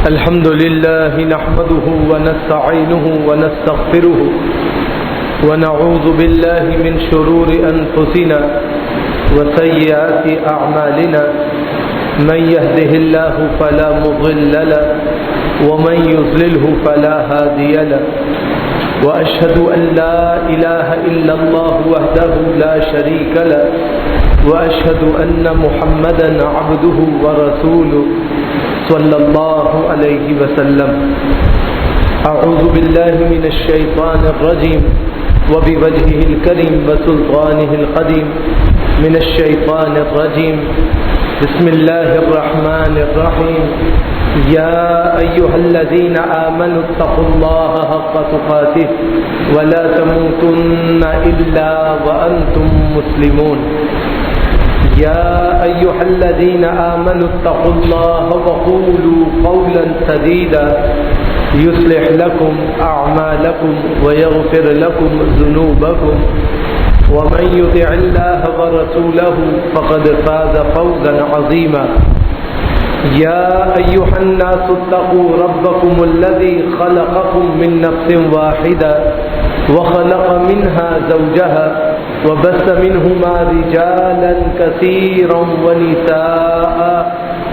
الحمد لله نحمده ونستعينه ونستغفره ونعوذ بالله من شرور أنفسنا وسيئات أعمالنا من يهده الله فلا مضل له ومن يضلله فلا هادي له وأشهد أن لا إله إلا الله وحده لا شريك له وأشهد أن محمدا عبده ورسوله صلى الله عليه وسلم. أعوذ بالله من الشيطان الرجيم وبوجهه الكريم وسلطانه القديم من الشيطان الرجيم. بسم الله الرحمن الرحيم. يا أيها الذين آمنوا اتقوا الله حق تقاته ولا تموتن إلا وأنتم مسلمون. يا أيها الذين آمنوا اتقوا الله وقولوا قولا سديدا يصلح لكم أعمالكم ويغفر لكم ذنوبكم ومن يطع الله ورسوله فقد فاز فوزا عظيما. يا أيها الناس اتقوا ربكم الذي خلقكم من نفس واحدة وخلق منها زوجها وبث منهما رجالا كثيرا ونساء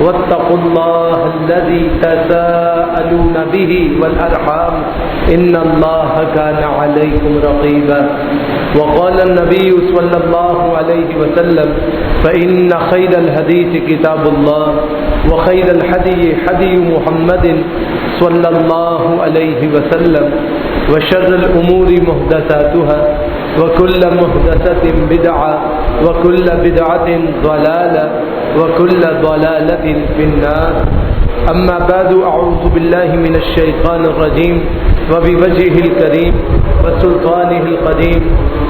واتقوا الله الذي تساءلون به والأرحام إن الله كان عليكم رقيبا. وقال النبي صلى الله عليه وسلم فإن خير الحديث كتاب الله وخير الهدي هدي محمد صلى الله عليه وسلم وشر الأمور محدثاتها وكل محدثة بدعة وكل بدعة ضلالة وكل ضلالة في النار. أما بعد أعوذ بالله من الشيطان الرجيم وبوجهه الكريم وسلطانه القديم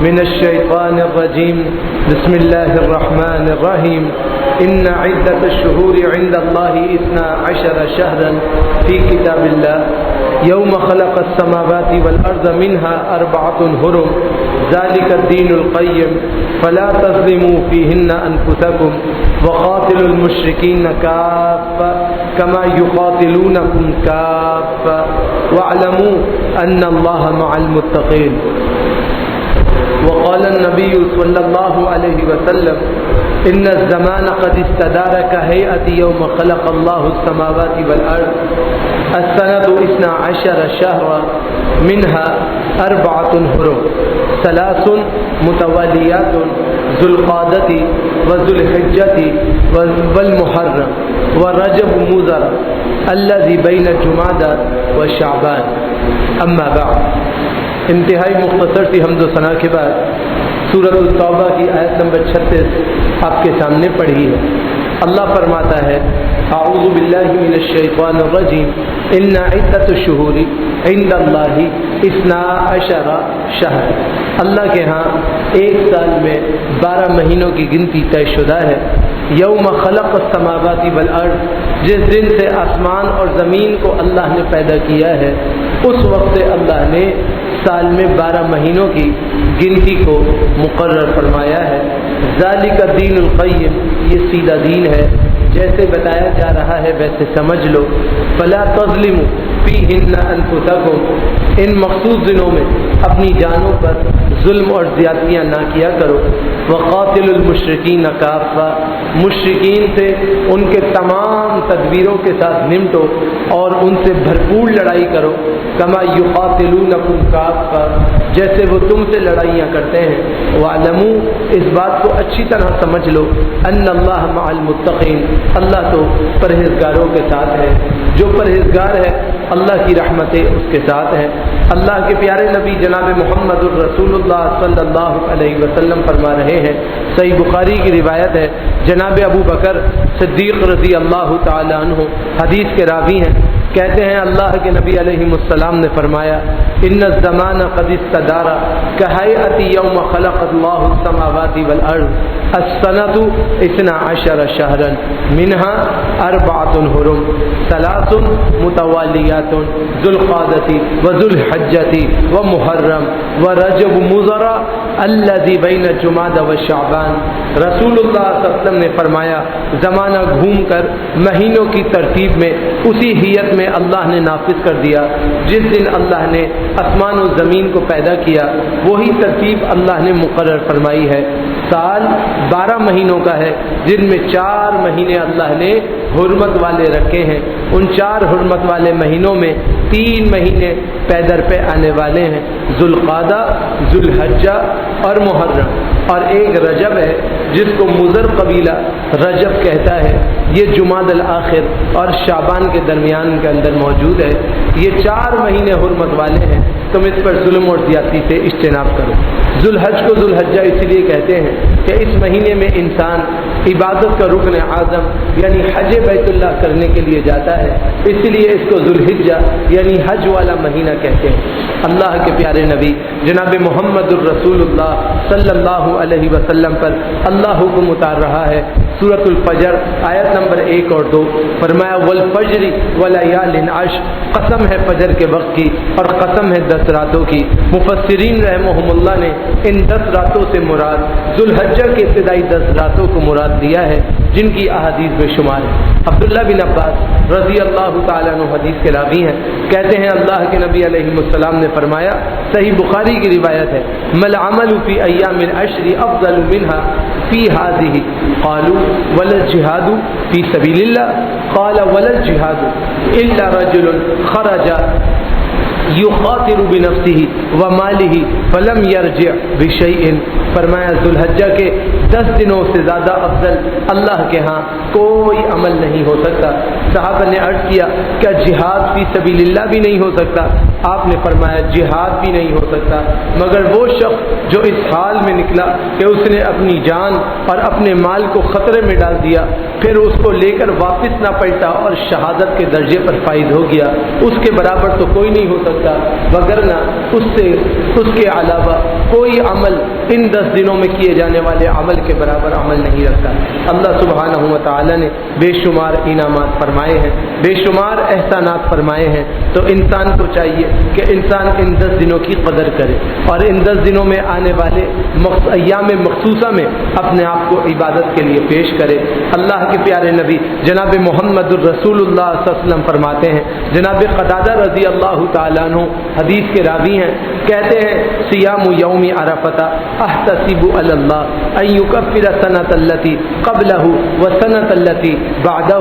من الشيطان الرجيم. بسم الله الرحمن الرحيم. إن عدة الشهور عند الله 12 شهرا في كتاب الله يوم خلق السماوات والأرض منها 4 حرم ذلك الدين القيم فلا تظلموا فيهن أنفسكم وقاتلوا المشركين كافة كما يقاتلونكم كافة واعلموا أن الله مع المتقين. وقال النبي صلى الله عليه وسلم إن الزمان قد استدار كهيئة يوم خلق الله السماوات والأرض. السنة 12 شهرا منها 4 حرم 3 متواليات ذو القعدة وذو الحجة والمحرم ورجب مضر الذي بين جمادى وشعبان. أما بعد. انتہائی مختصر سی حمد و ثنا کے بعد سورۃ التوبہ کی آیت نمبر 36 آپ کے سامنے پڑھی ہے. اللہ فرماتا ہے اعوذ باللہ من الشیطان الرجیم ان عدۃ الشہور عند اللہ 12 شہر. اللہ کے ہاں ایک سال میں 12 مہینوں کی گنتی طے شدہ ہے. یوم خلق السماوات والارض جس دن سے آسمان اور زمین کو اللہ نے پیدا کیا ہے اس وقت سے اللہ نے سال میں 12 مہینوں کی گنتی کو مقرر فرمایا ہے. ذالک الدین القیم یہ سیدھا دین ہے جیسے بتایا جا رہا ہے ویسے سمجھ لو. فلا تظلموا فیہن انفسکم ان مخصوص دنوں میں اپنی جانوں پر ظلم اور زیادتیاں نہ کیا کرو. وقاتلوا المشرکین کافہ مشرکین سے ان کے تمام تدبیروں کے ساتھ نمٹو اور ان سے بھرپور لڑائی کرو. کما یقاتلونکم کافہ جیسے وہ تم سے لڑائیاں کرتے ہیں. وَاعْلَمُوا اس بات کو اچھی طرح سمجھ لو ان اللہ مع المتقین اللہ تو پرہیزگاروں کے ساتھ ہے. جو پرہیزگار ہے اللہ کی رحمتیں اس کے ساتھ ہیں. اللہ کے پیارے نبی جناب محمد الرسول اللہ صلی اللہ علیہ وسلم فرما رہے ہیں صحیح بخاری کی روایت ہے جناب ابو بکر صدیق رضی اللہ تعالی عنہ حدیث کے راوی ہیں. کہتے ہیں اللہ کے نبی علیہ السلام نے فرمایا ان الزمان قد استدار كهيئة يوم خلق الله السماوات والارض السنة 12 شهرا منها 4 حرم 3 متواليات ذو القعدة وذو الحجة ومحرم ورجب مضر الذي بين جمادى وشعبان۔ رسول اللہ صلی اللہ علیہ وسلم نے فرمایا زمانہ گھوم کر مہینوں کی ترتیب میں اسی حیت میں اللہ نے نافذ کر دیا جس دن اللہ نے آسمان و زمین کو پیدا کیا، وہی ترتیب اللہ نے مقرر فرمائی ہے۔ سال 12 مہینوں کا ہے جن میں 4 مہینے اللہ نے حرمت والے رکھے ہیں۔ ان 4 حرمت والے مہینوں میں 3 مہینے پیدر پہ آنے والے ہیں، ذوالقعدہ، ذوالحجہ اور محرم، اور ایک رجب ہے جس کو مضر قبیلہ رجب کہتا ہے، یہ جمادی الاخر اور شعبان کے درمیان کے اندر موجود ہے۔ یہ 4 مہینے حرمت والے ہیں، تم اس پر ظلم اور زیادتی سے اجتناب کرو۔ ذوالحج کو ذوالحجہ اس لیے کہتے ہیں کہ اس مہینے میں انسان عبادت کا رکن اعظم یعنی حج بیت اللہ کرنے کے لیے جاتا ہے، اس لیے اس کو ذوالحجہ یعنی حج والا مہینہ کہتے ہیں۔ اللہ کے پیارے نبی جناب محمد الرسول اللہ صلی اللہ علیہ وسلم پر اللہ حکم اتار رہا ہے۔ سورۃ الفجر آیت نمبر 1 اور 2 فرمایا والفجر ولیال عشر، قسم ہے فجر کے وقت کی اور قسم ہے 10 راتوں کی۔ مفسرین رحمہم اللہ نے ان 10 راتوں سے مراد ذوالحجہ کی ابتدائی 10 راتوں کو مراد دیا ہے جن کی احادیث بے شمار ہیں۔ عبداللہ بن عباس رضی اللہ تعالیٰ عنہ حدیث کے راوی ہیں، کہتے ہیں اللہ کے نبی علیہ السلام نے فرمایا، صحیح بخاری کی روایت ہے، مل عمل فی ایام العشر افضل منها فی هذه قالوا ولا الجهاد فی سبیل اللہ قال ولا الجهاد الا رجل خرج یخاطر بنفسه وماله فلم یرجع بشیء۔ فرمایا ذوالحجہ کے 10 دنوں سے زیادہ افضل اللہ کے ہاں کوئی عمل نہیں ہو سکتا۔ صحابہ نے عرض کیا کیا جہاد فی سبیل اللہ بھی نہیں ہو سکتا؟ آپ نے فرمایا جہاد بھی نہیں ہو سکتا مگر وہ شخص جو اس حال میں نکلا کہ اس نے اپنی جان اور اپنے مال کو خطرے میں ڈال دیا، پھر اس کو لے کر واپس نہ پلٹا اور شہادت کے درجے پر فائز ہو گیا، اس کے برابر تو کوئی نہیں ہو سکتا، وگرنہ اس کے علاوہ کوئی عمل ان 10 دنوں میں کیے جانے والے عمل کے برابر عمل نہیں رکھتا۔ اللہ سبحانہ و تعالی نے بے شمار انعامات فرمائے ہیں، بے شمار احسانات فرمائے ہیں، تو انسان کو چاہیے کہ انسان ان 10 دنوں کی قدر کرے اور ان 10 دنوں میں آنے والے ایام مخصوصہ میں اپنے آپ کو عبادت کے لیے پیش کرے۔ اللہ کے پیارے نبی جناب محمد الرسول اللہ صلی اللہ علیہ وسلم فرماتے ہیں، جناب قتادہ رضی اللہ تعالیٰ عنہ حدیث کے راوی ہیں، کہتے ہیں صیام یوم عرفہ احتسب علی اللہ ان یکفر السنۃ التی قبلہ والسنۃ التی بعدہ۔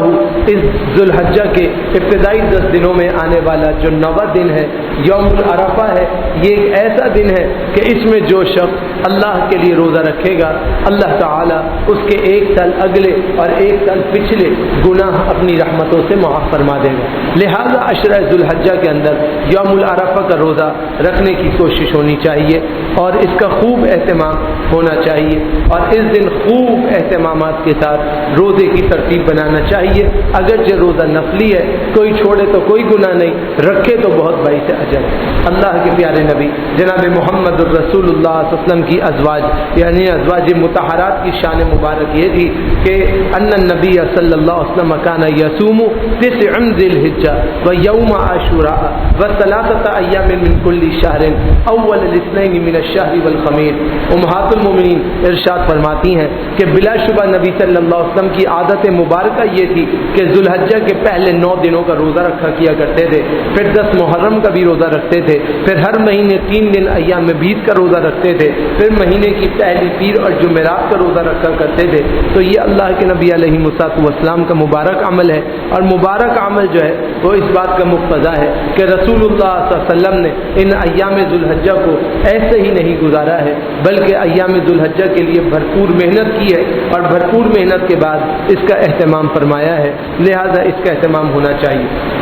اس ذوالحجہ کے ابتدائی 10 دنوں میں آنے والا جو 9واں دن ہے یوم العرفہ ہے، یہ ایک ایسا دن ہے کہ اس میں جو شخص اللہ کے لیے روزہ رکھے گا اللہ تعالیٰ اس کے 1 سال اگلے اور 1 سال پچھلے گناہ اپنی رحمتوں سے معاف فرما دے گا۔ لہذا عشرہ ذوالحجہ کے اندر یوم العرفہ کا روزہ رکھنے کی کوشش ہونی چاہیے اور اس کا خوب اہتمام ہونا چاہیے، اور اس دن خوب اہتمامات کے ساتھ روزے کی ترتیب بنانا چاہیے۔ اگرچہ روزہ نفلی ہے، کوئی چھوڑے تو کوئی گناہ نہیں، رکھے تو بہت باعث اجر ہے۔ اللہ کے پیارے نبی جناب محمد الرسول اللہ صلی اللہ علیہ وسلم کی ازواج یعنی ازواج مطہرات کی شان مبارک یہ تھی کہ ان النبی صلی اللہ علیہ وسلم کان یصوم 9 ذی الحجہ و یوم عاشوراء و 3 ایام من کل شہر اول الاثنین من الشہر والخمیر۔ امہات المومنین ارشاد فرماتی ہیں کہ بلا شبہ نبی صلی اللہ علیہ وسلم کی عادت مبارکہ یہ تھی کہ ذوالحجہ کے پہلے 9 دنوں کا روزہ رکھا کیا کرتے تھے، پھر 10 محرم کا بھی روزہ رکھتے تھے، پھر ہر مہینے 3 دن ایام بیت کا روزہ رکھتے تھے، پھر مہینے کی پہلی پیر اور جمعرات کا روزہ رکھا کرتے تھے۔ تو یہ اللہ کے نبی علیہ السلام کا مبارک عمل ہے، اور مبارک عمل جو ہے وہ اس بات کا مقتضا ہے کہ رسول اللہ صلی اللہ علیہ وسلم نے ان ایام ذوالحجہ کو ایسے ہی نہیں گزارا ہے بلکہ ایام ذوالحجہ کے لیے بھرپور محنت کی ہے اور بھرپور محنت کے بعد اس کا اہتمام فرمایا ہے، لہذا اس کا اہتمام ہونا چاہیے۔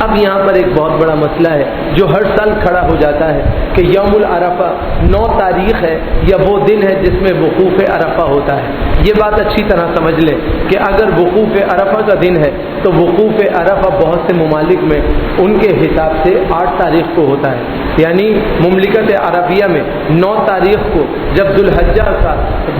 اب یہاں پر ایک بہت بڑا مسئلہ ہے جو ہر سال کھڑا ہو جاتا ہے کہ یوم العرفہ 9 تاریخ ہے یا وہ دن ہے جس میں وقوف عرفہ ہوتا ہے. یہ بات اچھی طرح سمجھ لیں کہ اگر وقوف عرفہ کا دن ہے تو وقوف عرفہ بہت سے ممالک میں ان کے حساب سے 8 تاریخ کو ہوتا ہے. یعنی مملکت عربیہ میں 9 تاریخ کو جب ذو الحجہ کا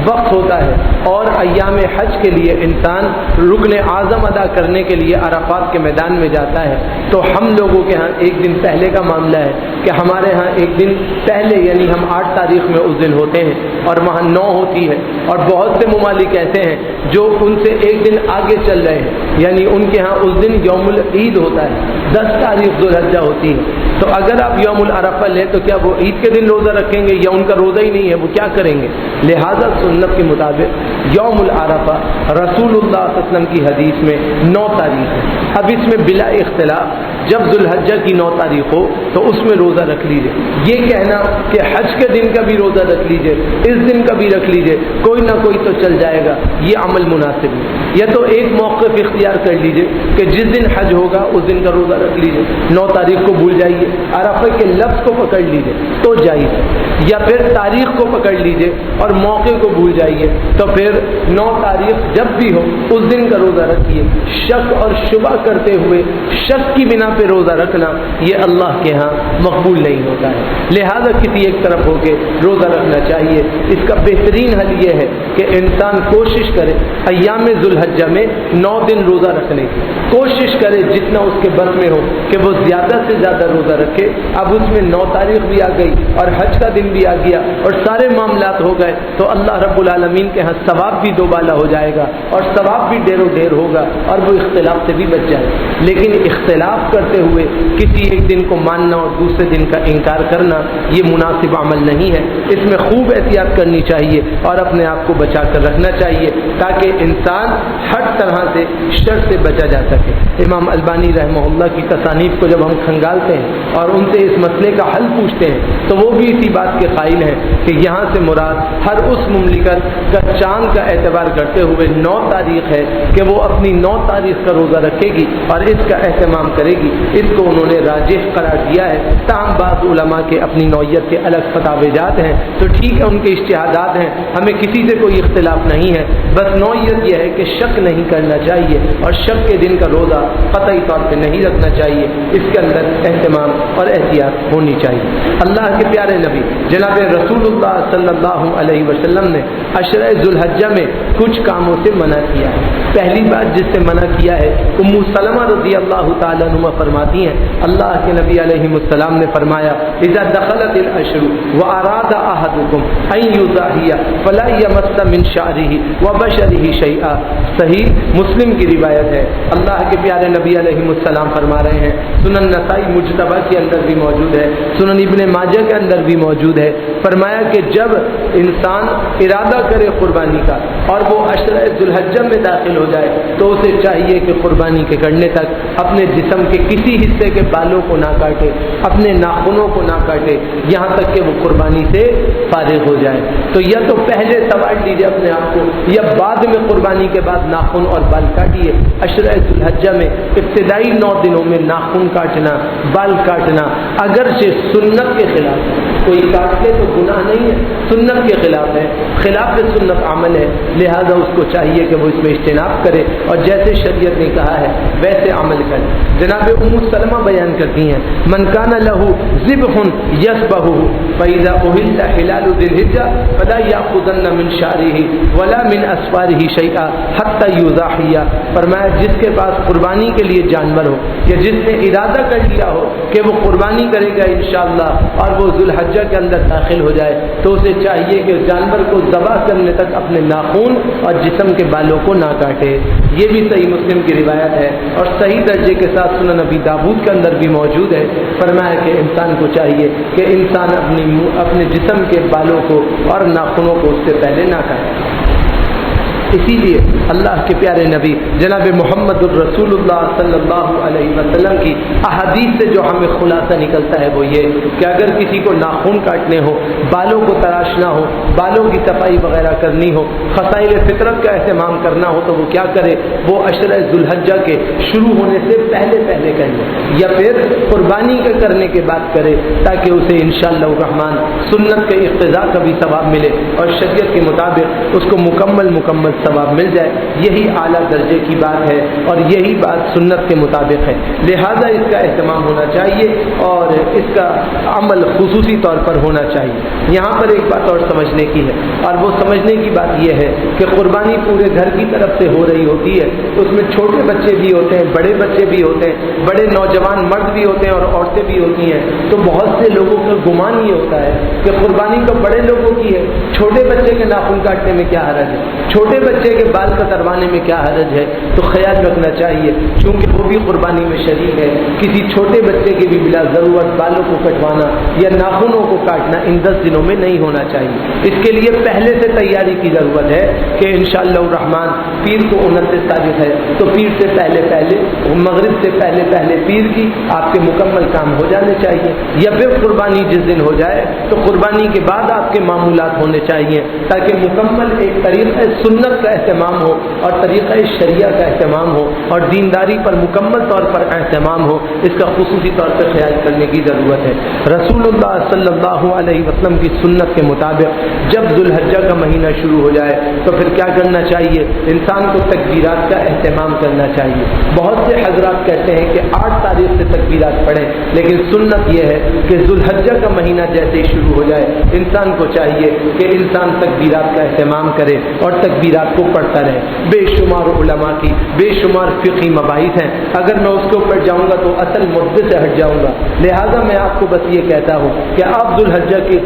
وقت ہوتا ہے اور ایام حج کے لیے انسان رکن اعظم ادا کرنے کے لیے عرفات کے میدان میں جاتا ہے تو ہم لوگوں کے ہاں ایک دن پہلے کا معاملہ ہے کہ ہمارے ہاں ایک دن پہلے یعنی ہم 8 تاریخ میں اس دن ہوتے ہیں اور وہاں 9 ہوتی ہے. اور بہت سے ممالک ایسے ہیں جو ان سے ایک دن آگے چل رہے ہیں یعنی ان کے ہاں اس دن یوم العید ہوتا ہے 10 تاریخ ذو الحجہ ہوتی ہے. تو اگر آپ یوم العرفہ لیں تو کیا وہ عید کے دن روزہ رکھیں گے یا ان کا روزہ ہی نہیں ہے وہ کیا کریں گے؟ لہذا سنت کے مطابق یوم العرفہ رسول اللہ صلی اللہ علیہ وسلم کی حدیث میں 9 تاریخ ہے. اب اس میں بلا اختلاف جب ذو الحجہ کی 9 تاریخ ہو تو اس میں روزہ رکھ لیجیے. یہ کہنا کہ حج کے دن کا بھی روزہ رکھ لیجیے اس دن کا بھی رکھ لیجیے کوئی نہ کوئی تو چل جائے گا یہ عمل مناسب نہیں. یا تو ایک موقف اختیار کر لیجیے کہ جس دن حج ہوگا اس دن کا روزہ رکھ لیجیے. 9 تاریخ کو بھول جائیے عرفہ کے لفظ کو پکڑ لیجیے تو جائز. یا پھر تاریخ کو پکڑ لیجیے اور موقع کو بھول جائیے تو پھر 9 تاریخ جب بھی ہو اس دن کا روزہ رکھیے. شک اور شبہ کرتے ہوئے شک کی بنا پہ روزہ رکھنا یہ اللہ کے ہاں مقبول نہیں ہوتا ہے. لہذا کسی ایک طرف ہو کے روزہ رکھنا چاہیے. اس کا بہترین حل یہ ہے کہ انسان کوشش کرے ایام ذو الحجہ میں 9 دن روزہ رکھنے کی کوشش کرے جتنا اس کے بس میں ہو کہ وہ زیادہ سے زیادہ روزہ رکھے. اب اس میں 9 تاریخ بھی آ گئی اور حج کا دن بھی آ گیا اور سارے معاملات ہو گئے تو اللہ رب العالمین کے ہاں ثواب بھی دوبالا ہو جائے گا اور ثواب بھی ڈیر و ڈیر ہوگا اور وہ اختلاف سے بھی بچ جائے. لیکن اختلاف کرتے ہوئے کسی ایک دن کو ماننا اور دوسرے دن کا انکار کرنا یہ مناسب عمل نہیں ہے. اس میں خوب احتیاط کرنی چاہیے اور اپنے آپ کو بچا کر رکھنا چاہیے تاکہ انسان ہر طرح سے شر سے بچا جا سکے. امام البانی رحمہ اللہ کی تصانیف کو جب ہم کھنگالتے ہیں اور ان سے اس مسئلے کا حل پوچھتے ہیں تو وہ بھی اسی بات کے قائل ہیں کہ یہاں سے مراد ہر اس مملکت کا چاند کا اعتبار کرتے ہوئے 9 تاریخ ہے کہ وہ اپنی 9 تاریخ کا روزہ رکھے گی اور اس کا اہتمام کرے گی. اس کو انہوں نے راجح قرار دیا ہے. تاہم بعض علماء کے اپنی نوعیت کے الگ فتاوی جات ہیں تو ٹھیک ہے ان کے اجتہادات ہیں ہمیں کسی سے کوئی اختلاف نہیں ہے. بس نوعیت یہ ہے کہ شک نہیں کرنا چاہیے اور شک کے دن کا روزہ قطعی طور پہ نہیں رکھنا چاہیے. اس کے اندر اہتمام اور احتیاط ہونی چاہیے. اللہ کے پیارے نبی جناب رسول اللہ صلی اللہ علیہ وسلم نے عشرہ ذو الحجہ میں کچھ کاموں سے منع کیا ہے. پہلی بات جس سے منع کیا ہے ام سلمہ رضی اللہ تعالیٰ عنہ فرماتی ہیں اللہ کے نبی علیہ السلام نے فرمایا اذا دخلت العشر واراد احدکم ان یضحی فلا یمس من شعره وبشره شیئا. صحیح مسلم کی روایت ہے. اللہ کے پیارے نبی علیہ السلام فرما رہے ہیں سنن نسائی مجتبہ کے اندر بھی موجود ہے سنن ابن ماجہ کے اندر بھی موجود ہے فرمایا کہ جب انسان ارادہ کرے قربانی کا اور وہ عشرہ ذو الحجہ میں داخل ہو جائے تو اسے چاہیے کہ قربانی کے کرنے تک اپنے جسم کے کسی حصے کے بالوں کو نہ کاٹے اپنے ناخنوں کو نہ کاٹے یہاں تک کہ وہ قربانی سے فارغ ہو جائے. تو یا تو پہلے سوال لیجیے اپنے آپ کو یا بعد میں قربانی کے بعد ناخن اور بال کاٹیے. عشرہ ذو الحجہ میں ابتدائی 9 دنوں میں ناخن کاٹنا بال کاٹنا اگرچہ سنت کے خلاف کوئی کاٹ لے تو گناہ نہیں ہے سنت کے خلاف ہے خلاف سنت عمل ہے. لہذا اس کو چاہیے کہ وہ اس میں اجتناب کرے اور جیسے شریعت نے کہا ہے ویسے عمل کرے. جناب ام سلمہ بیان کرتی ہیں من کان لہ ذبح یذبح فاذا احل ہلال ذی الحجہ فلا یاخذن من شعره ولا من اصفاره شیئا حتى یضحی. فرمایا جس کے پاس قربانی کے لیے جانور ہو یا جس نے ارادہ کر لیا ہو کہ وہ قربانی کرے گا انشاءاللہ اور وہ ذو الحجہ کے اندر داخل ہو جائے تو اسے چاہیے کہ جانور کو ذبح کرنے تک اپنے ناخن اور جسم کے بالوں کو نہ کاٹے. یہ بھی صحیح مسلم کی روایت ہے اور صحیح درجے کے ساتھ سنن نبی داؤد کے اندر بھی موجود ہے. فرمایا کہ انسان کو چاہیے کہ انسان اپنے جسم کے بالوں کو اور ناخنوں کو اس سے پہلے نہ کاٹے. اسی لیے اللہ کے پیارے نبی جناب محمد الرسول اللہ صلی اللہ علیہ وسلم کی احادیث سے جو ہمیں خلاصہ نکلتا ہے وہ یہ کہ اگر کسی کو ناخن کاٹنے ہو، بالوں کو تراشنا ہو، بالوں کی صفائی وغیرہ کرنی ہو، خصائل فطرت کا اہتمام کرنا ہو تو وہ کیا کرے؟ وہ عشرہ ذوالحجہ کے شروع ہونے سے پہلے کرے یا پھر قربانی کے کرنے کے بعد کرے، تاکہ اسے انشاءاللہ الرحمن سنت کے اقتضاء کا بھی ثواب ملے اور شریعت کے مطابق اس کو مکمل ثواب مل جائے۔ یہی اعلیٰ درجے کی بات ہے اور یہی بات سنت کے مطابق ہے، لہذا اس کا اہتمام ہونا چاہیے اور اس کا عمل خصوصی طور پر ہونا چاہیے۔ یہاں پر ایک بات اور سمجھنے کی ہے، اور وہ سمجھنے کی بات یہ ہے کہ قربانی پورے گھر کی طرف سے ہو رہی ہوتی ہے، اس میں چھوٹے بچے بھی ہوتے ہیں، بڑے بچے بھی ہوتے ہیں، بڑے نوجوان مرد بھی ہوتے ہیں اور عورتیں بھی ہوتی ہیں، تو بہت سے لوگوں کا گمان یہ ہوتا ہے کہ قربانی تو بڑے لوگوں کی ہے، چھوٹے بچے کے ناخن کاٹنے میں کیا حرج ہے، چھوٹے بچے کے بال کتروانے میں کیا حرج ہے؟ تو خیال رکھنا چاہیے کیونکہ وہ بھی قربانی میں شریک ہے، کسی چھوٹے بچے کے بھی بلا ضرورت بالوں کو کٹوانا یا ناخنوں کو کاٹنا ان 10 دنوں میں نہیں ہونا چاہیے۔ اس کے لیے پہلے سے تیاری کی ضرورت ہے کہ انشاءاللہ الرحمن پیر کو 29 تاریخ ہے تو پیر سے پہلے مغرب سے پہلے پیر کی آپ کے مکمل کام ہو جانے چاہیے، یا پھر قربانی جس دن ہو جائے تو قربانی کے بعد آپ کے معمولات ہونے چاہیے تاکہ مکمل ایک طریقہ سنت کا اہتمام ہو اور طریقہ شریعہ کا اہتمام ہو اور دینداری پر مکمل طور پر اہتمام ہو۔ اس کا خصوصی طور پر خیال کرنے کی ضرورت ہے۔ رسول اللہ صلی اللہ علیہ وسلم کی سنت کے مطابق جب ذوالحجہ کا مہینہ شروع ہو جائے تو پھر کیا کرنا چاہیے؟ انسان کو تکبیرات کا اہتمام کرنا چاہیے۔ بہت سے حضرات کہتے ہیں کہ 8 تاریخ سے تکبیرات پڑھیں، لیکن سنت یہ ہے کہ ذوالحجہ کا مہینہ جیسے ہی شروع ہو جائے انسان کو چاہیے کہ انسان تکبیرات کا اہتمام کرے اور تکبیرات کو پڑھتا رہے۔ بے شمار علماء کی بے شمار فقہی مباحث ہیں، اگر میں اس کے اوپر جاؤں گا تو اصل مدے سے ہٹ جاؤں گا، لہٰذا میں آپ کو بس یہ کہتا ہوں کہ آپ ذوالحجہ کی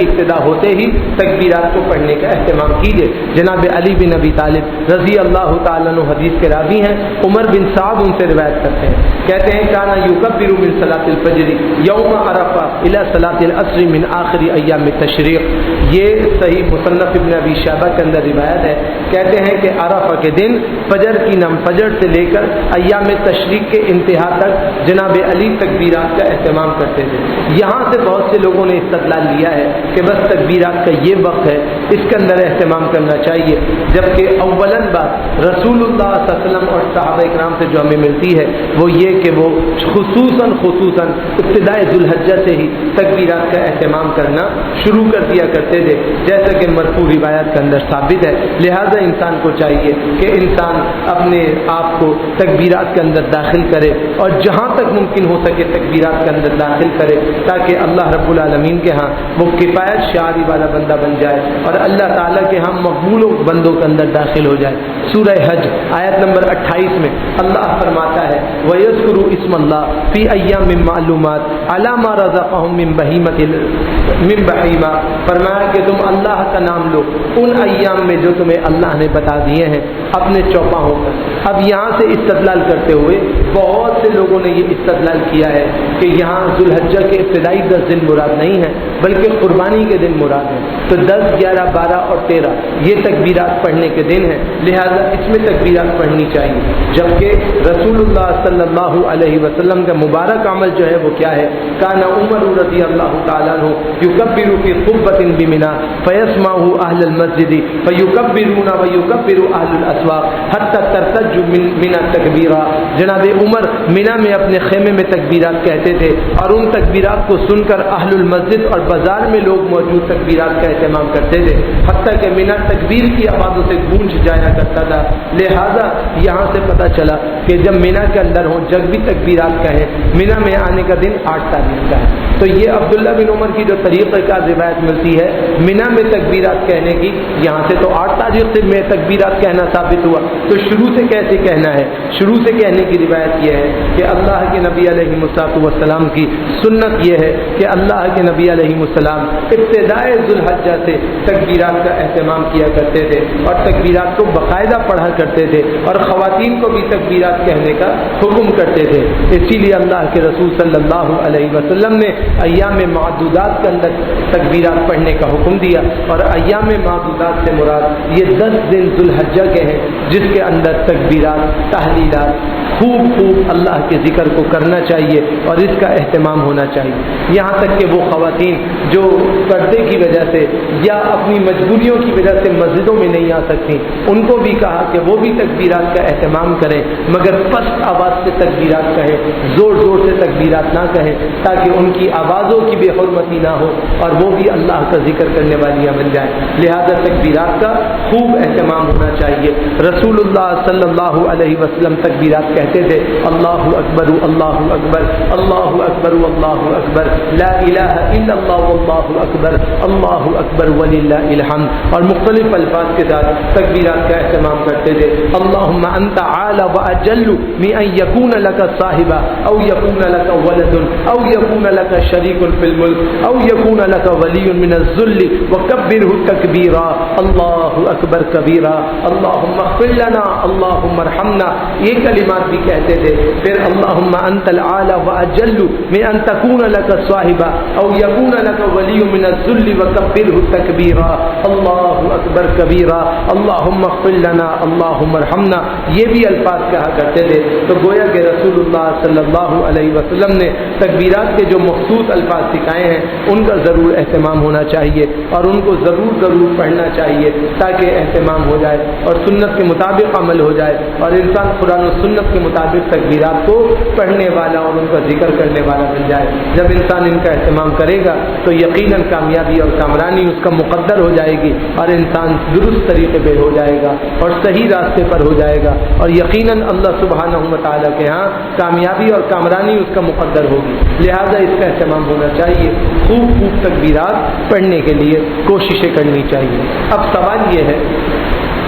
ابتدا ہوتے ہی تکبیرات کو پڑھنے کا اہتمام کیجیے۔ جناب علی بن ابی طالب رضی اللہ تعالیٰ عنہ حدیث کے راوی ہیں، عمر بن سعد ان سے روایت کرتے ہیں، کہتے ہیں کانا یکبر من صلاۃ الفجر یوم عرفہ الی صلاۃ العصر من آخر ایام التشریق۔ یہ صحیح مصنف ابن ابی شیبہ کے اندر روایت ہے، کہتے ہیں کہ عرفہ کے دن فجر سے لے کر ایام تشریق کے انتہا تک جناب علی تکبیرات کا اہتمام کرتے تھے۔ یہاں سے بہت سے لوگوں نے استدلال لیا ہے کہ بس تکبیرات کا یہ وقت ہے، اس کے اندر اہتمام کرنا چاہیے، جبکہ اولاً بات رسول اللہ صلی اللہ علیہ وسلم اور صحابہ اکرام سے جو ہمیں ملتی ہے وہ یہ کہ وہ خصوصاً ابتداء ذوالحجہ سے ہی تکبیرات کا اہتمام کرنا شروع کر دیا کرتے تھے، جیسا کہ مرفوع روایات کے اندر ثابت ہے۔ لہذا انسان کو چاہیے کہ انسان اپنے آپ کو تکبیرات کے اندر داخل کرے اور جہاں تک ممکن ہو سکے تکبیرات کے اندر داخل کرے تاکہ اللہ رب العالمین کے ہاں وہ کفایت شعاری والا بندہ بن جائے اور اللہ تعالیٰ کے ہاں مقبول بندوں کے اندر داخل ہو جائے۔ سورہ حج آیت نمبر 28 میں اللہ فرماتا ہے وَيَذْكُرُوا اسْمَ اللَّهِ فِي أَيَّامٍ مَّعْلُومَاتٍ عَلَىٰ مَا رَزَقَهُم مِّن بَهِیمَةٍ، فرمایا کہ تم اللہ کا نام لو ان ایام میں جو تمہیں اللہ نے بتا دیے ہیں اپنے چوپاہوں پر۔ اب یہاں سے استدلال کرتے ہوئے بہت سے لوگوں نے یہ استدلال کیا ہے کہ یہاں ذوالحجہ کے ابتدائی 10 دن مراد نہیں ہے بلکہ قربانی کے دن مراد ہے، تو 10، 11، 12 اور 13 یہ تکبیرات پڑھنے کے دن ہیں، لہذا اس میں تکبیرات پڑھنی چاہیے۔ جبکہ رسول اللہ صلی اللہ علیہ وسلم کا مبارک عمل جو ہے وہ کیا ہے؟ کان عمر رضی اللہ تعالیٰ عنہ یکبر فی قبۃ بمنی فیسمعہ اہل المسجد فیکبرون ویکبر اہل الاسواق حتی ترتج من التکبیرہ۔ جناب عمر منی میں اپنے خیمے میں تکبیرات کہتے تھے اور ان تکبیرات کو سن کر اہل المسجد اور بازار میں لوگ موجود تکبیرات کا اہتمام کرتے تھے، حتیٰ کہ منی تکبیر کی آوازوں سے گونج جایا کرتا تھا۔ لہذا یہاں سے پتہ چلا کہ جب منی کے اندر ہوں جب بھی تکبیرات کہیں، منی میں آنے کا دن 8 تاریخ کا ہے، تو یہ عبداللہ بن عمر کی جو طریقہ کا روایت ملتی ہے منی میں تکبیرات کہنے کی، یہاں سے تو 8 تاریخ سے میں تکبیرات کہنا ثابت ہوا، تو شروع سے کیسے کہنا ہے؟ شروع سے کہنے کی روایت ہدایت یہ ہے کہ اللہ کے نبی علیہ السلام کی سنت یہ ہے کہ اللہ کے نبی علیہ السلام ابتدائے ذوالحجہ سے تکبیرات کا اہتمام کیا کرتے تھے اور تکبیرات کو باقاعدہ پڑھا کرتے تھے اور خواتین کو بھی تکبیرات کہنے کا حکم کرتے تھے. اسی لیے اللہ کے رسول صلی اللہ علیہ وسلم نے ایام معدودات کے اندر تکبیرات پڑھنے کا حکم دیا. اور ایام معدودات سے مراد یہ 10 دن ذوالحجہ کے ہیں جس کے اندر تکبیرات تحلیلات خوب اللہ کے ذکر کو کرنا چاہیے اور اس کا اہتمام ہونا چاہیے. یہاں تک کہ وہ خواتین جو پردے کی وجہ سے یا اپنی مجبوریوں کی وجہ سے مسجدوں میں نہیں آ سکتی ان کو بھی کہا کہ وہ بھی تکبیرات کا اہتمام کریں مگر پست آواز سے تکبیرات کہیں, زور زور سے تکبیرات نہ کہیں تاکہ ان کی آوازوں کی بے حرمتی نہ ہو اور وہ بھی اللہ کا ذکر کرنے والیاں بن جائیں. لہذا تکبیرات کا خوب اہتمام ہونا چاہیے. رسول اللہ صلی اللہ علیہ وسلم تکبیرات کہتے تھے اللہ اکبر اللہ اکبر اللہ اکبر اللہ اکبر لا الہ الا اللہ واللہ اکبر وللہ الحمد, اور مختلف الفاظ کے ساتھ تکبیرات کا اہتمام کرتے تھے. اللہم انت اعلی واجل من ان یکون لک صاحب او یکون لک ولد او یکون لک شریک فی الملک او یکون لک ولی من الذل وکبرہ تکبیرا اللہ اکبر کبیرا اللہم اغفر لنا اللہم ارحمنا, یہ کلمات بھی کہتے تھے. پھر اللہم انت الاعلی واجل من ان تکون لک صاحب او یکون لک ولی من الذل وکبرہ تکبیرا اللہ اکبر کبیرا اللہم اغفر لنا اللہم ارحمنا, یہ بھی الفاظ کہا کرتے تھے. تو گویا کہ رسول اللہ صلی اللہ علیہ وسلم نے تکبیرات کے جو مخصوص الفاظ سکھائے ہیں ان کا ضرور اہتمام ہونا چاہیے اور ان کو ضرور پڑھنا چاہیے تاکہ اہتمام ہو جائے اور سنت کے مطابق عمل ہو جائے اور انسان قرآن و سنت کے مطابق تکبیرات کو پڑھنے والا اور ان کا ذکر کرنے والا بن جائے. جب انسان ان کا اہتمام کرے گا تو یقیناً کامیابی اور کامرانی اس کا مقدر ہو جائے گی اور انسان درست طریقے پہ ہو جائے گا اور صحیح راستے پر ہو جائے گا اور یقیناً اللہ سبحانہ و تعالیٰ کے ہاں کامیابی اور کامرانی اس کا مقدر ہوگی. لہذا اس کا اہتمام ہونا چاہیے, خوب تکبیرات پڑھنے کے لیے کوششیں کرنی چاہیے. اب سوال یہ ہے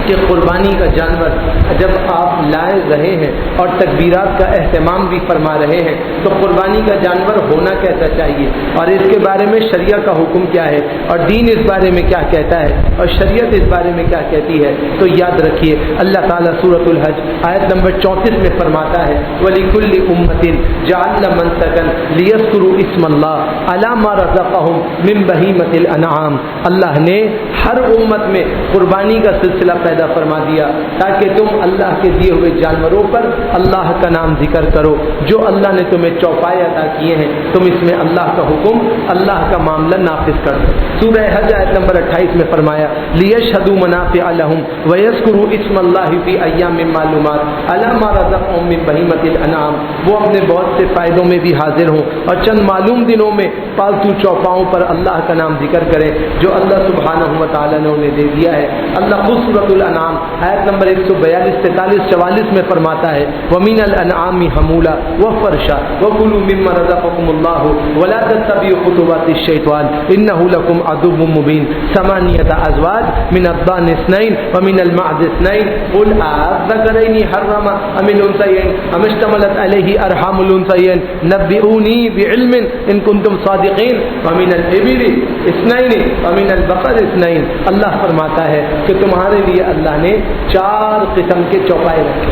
کہ قربانی کا جانور جب آپ لائے رہے ہیں اور تکبیرات کا اہتمام بھی فرما رہے ہیں تو قربانی کا جانور ہونا کیسا چاہیے اور اس کے بارے میں شریعہ کا حکم کیا ہے اور دین اس بارے میں کیا کہتا ہے اور شریعت اس بارے میں کیا کہتی ہے. تو یاد رکھیے اللہ تعالیٰ سورۃ الحج آیت نمبر 34 میں فرماتا ہے وَلِكُلِّ أُمَّةٍ جَعَلْنَا مَنسَكًا لِيَذْكُرُوا اسْمَ اللَّهِ عَلَى مَا رَزَقَهُمْ مِنْ بَهِيمَةِ الْأَنْعَامِ. اللہ نے ہر امت میں قربانی کا سلسلہ پیدا فرما دیا تاکہ تم اللہ کے دیے ہوئے جانوروں پر اللہ کا نام ذکر کرو. جو اللہ نے تمہیں چوپائے عطا کیے ہیں تم اس میں اللہ کا حکم اللہ کا معاملہ نافذ کر دو. سورہ حج آیت نمبر 28 میں فرمایا لیشهدوا منافع لهم ويذكروا اسم الله في ايام معلومات على ما رزقهم من بهيمة الانعام. وہ اپنے بہت سے فائدوں میں بھی حاضر ہوں اور چند معلوم دنوں میں پالتو چوپاؤں پر اللہ کا نام ذکر کریں جو اللہ سبحانہ و تعالیٰ نے انہیں دے دیا ہے. اللہ خود سورۃ الانعام آیت نمبر 142 43 44 میں فرماتا ہے وَمِنَ الْأَنْعَامِ حَمُولًا وَفَرْشًا وَكُلُوا مِمَّا رَزَقَكُمُ اللَّهُ وَلَا تَتَّبِعُوا خُطُوَاتِ الشَّيْطَانِ إِنَّهُ لَكُمْ عَدُوٌّ مُّبِينٌ. 8 أزواج من الضأن 2 ومن المعز 2 قل أذكرين حرم أم الأنثيين أم اشتملت عليه أرحام الأنثيين نبئوني بعلم إن كنتم صادقين. ومن الإبل 2 ومن البقر 2. اللہ فرماتا ہے کہ تمہارے لیے اللہ نے 4 قسم کے چوپائے رکھے.